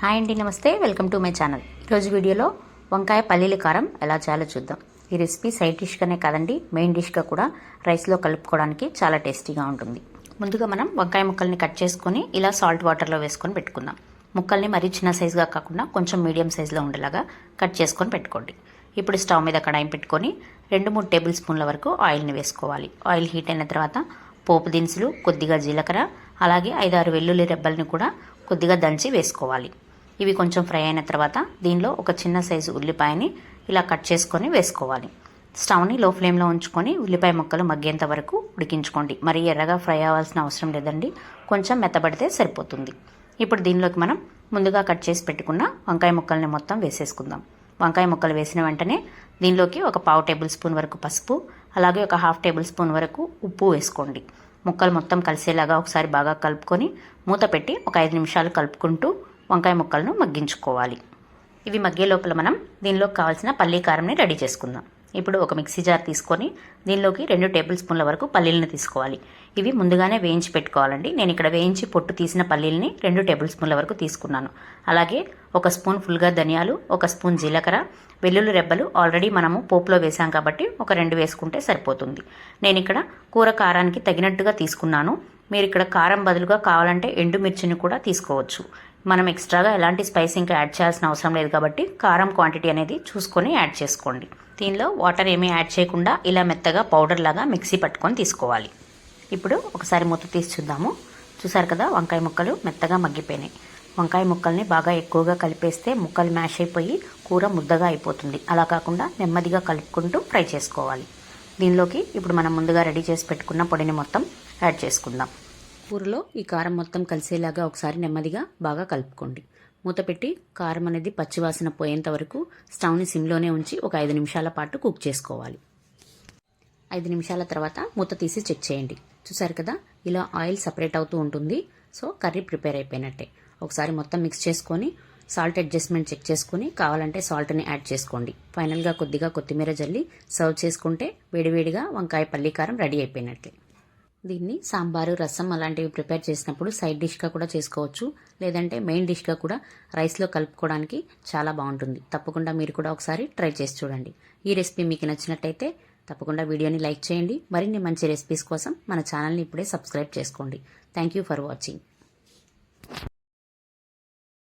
Hi అండి, నమస్తే. Welcome to my channel. ఈరోజు వీడియోలో వంకాయ పల్లీల కారం ఎలా చేయాలో చూద్దాం. ఈ రెసిపీ సైడ్ డిష్గానే కాదండి, మెయిన్ డిష్గా కూడా రైస్లో కలుపుకోవడానికి చాలా టేస్టీగా ఉంటుంది. ముందుగా మనం వంకాయ ముక్కల్ని కట్ చేసుకొని ఇలా సాల్ట్ వాటర్లో వేసుకొని పెట్టుకుందాం. ముక్కల్ని మరీ చిన్న సైజుగా కాకుండా కొంచెం మీడియం సైజులో ఉండేలాగా కట్ చేసుకొని పెట్టుకోండి. ఇప్పుడు స్టవ్ మీద కడాయి పెట్టుకొని 2-3 టేబుల్ స్పూన్ల వరకు ఆయిల్ని వేసుకోవాలి. ఆయిల్ హీట్ అయిన తర్వాత పోపు దినుసులు, కొద్దిగా జీలకర్ర, అలాగే 5-6 వెల్లుల్లి రెబ్బల్ని కూడా కొద్దిగా దంచి వేసుకోవాలి. ఇవి కొంచెం ఫ్రై అయిన తర్వాత దీనిలో ఒక చిన్న సైజు ఉల్లిపాయని ఇలా కట్ చేసుకొని వేసుకోవాలి. స్టవ్ని లో ఫ్లేమ్లో ఉంచుకొని ఉల్లిపాయ ముక్కలు మగ్గేంత వరకు ఉడికించుకోండి. మరి ఎర్రగా ఫ్రై అవ్వాల్సిన అవసరం లేదండి, కొంచెం మెత్తబడితే సరిపోతుంది. ఇప్పుడు దీనిలోకి మనం ముందుగా కట్ చేసి పెట్టుకున్న వంకాయ ముక్కల్ని మొత్తం వేసేసుకుందాం. వంకాయ ముక్కలు వేసిన వెంటనే దీనిలోకి ఒక 1/2 టేబుల్ స్పూన్ వరకు పసుపు, అలాగే ఒక 1/2 టేబుల్ స్పూన్ వరకు ఉప్పు వేసుకోండి. ముక్కలు మొత్తం కలిసేలాగా ఒకసారి బాగా కలుపుకొని మూత పెట్టి ఒక 5 నిమిషాలు కలుపుకుంటూ వంకాయ ముక్కలను మగ్గించుకోవాలి. ఇవి మగ్గే లోపల మనం దీనిలోకి కావాల్సిన పల్లీ కారంని రెడీ చేసుకుందాం. ఇప్పుడు ఒక మిక్సీ జార్ తీసుకొని దీనిలోకి 2 టేబుల్ స్పూన్ల వరకు పల్లీలను తీసుకోవాలి. ఇవి ముందుగానే వేయించి పెట్టుకోవాలండి. నేను ఇక్కడ వేయించి పొట్టు తీసిన పల్లీలని 2 టేబుల్ స్పూన్ల వరకు తీసుకున్నాను. అలాగే 1 స్పూన్ ఫుల్గా ధనియాలు, 1 స్పూన్ జీలకర్ర, వెల్లుల్లి రెబ్బలు ఆల్రెడీ మనము పోపులో వేసాం కాబట్టి ఒక 2 వేసుకుంటే సరిపోతుంది. నేను ఇక్కడ కూర కారానికి తగినట్టుగా తీసుకున్నాను. మీరు ఇక్కడ కారం బదులుగా కావాలంటే ఎండుమిర్చిని కూడా తీసుకోవచ్చు. మనం ఎక్స్ట్రాగా ఎలాంటి స్పైస్ ఇంకా యాడ్ చేయాల్సిన అవసరం లేదు కాబట్టి కారం క్వాంటిటీ అనేది చూసుకొని యాడ్ చేసుకోండి. దీనిలో వాటర్ ఏమీ యాడ్ చేయకుండా ఇలా మెత్తగా పౌడర్ లాగా మిక్సీ పట్టుకొని తీసుకోవాలి. ఇప్పుడు ఒకసారి మూత తీసి చూద్దాము. చూసారు కదా, వంకాయ ముక్కలు మెత్తగా మగ్గిపోయినాయి. వంకాయ ముక్కల్ని బాగా ఎక్కువగా కలిపేస్తే ముక్కలు మ్యాష్ అయిపోయి కూర ముద్దగా అయిపోతుంది. అలా కాకుండా నెమ్మదిగా కలుపుకుంటూ ఫ్రై చేసుకోవాలి. దీనిలోకి ఇప్పుడు మనం ముందుగా రెడీ చేసి పెట్టుకున్న పొడిని మొత్తం యాడ్ చేసుకుందాం. కూరలో ఈ కారం మొత్తం కలిసేలాగా ఒకసారి నెమ్మదిగా బాగా కలుపుకోండి. మూత పెట్టి కారం అనేది పచ్చివాసన పోయేంత వరకు స్టవ్ని సిమ్లోనే ఉంచి ఒక 5 నిమిషాల పాటు కుక్ చేసుకోవాలి. 5 నిమిషాల తర్వాత మూత తీసి చెక్ చేయండి. చూసారు కదా, ఇలా ఆయిల్ సపరేట్ అవుతూ ఉంటుంది. సో కర్రీ ప్రిపేర్ అయిపోయినట్టే. ఒకసారి మొత్తం మిక్స్ చేసుకొని సాల్ట్ అడ్జస్ట్మెంట్ చెక్ చేసుకుని కావాలంటే సాల్ట్ని యాడ్ చేసుకోండి. ఫైనల్గా కొద్దిగా కొత్తిమీర జల్లి సర్వ్ చేసుకుంటే వేడివేడిగా వంకాయ పల్లీ కారం రెడీ అయిపోయినట్లే. దీన్ని సాంబారు, రసం అలాంటివి ప్రిపేర్ చేసినప్పుడు సైడ్ డిష్గా కూడా చేసుకోవచ్చు, లేదంటే మెయిన్ డిష్గా కూడా రైస్లో కలుపుకోవడానికి చాలా బాగుంటుంది. తప్పకుండా మీరు కూడా ఒకసారి ట్రై చేసి చూడండి. ఈ రెసిపీ మీకు నచ్చినట్టయితే తప్పకుండా వీడియోని లైక్ చేయండి. మరిన్ని మంచి రెసిపీస్ కోసం మన ఛానల్ని ఇప్పుడే సబ్స్క్రైబ్ చేసుకోండి. Thank you for watching.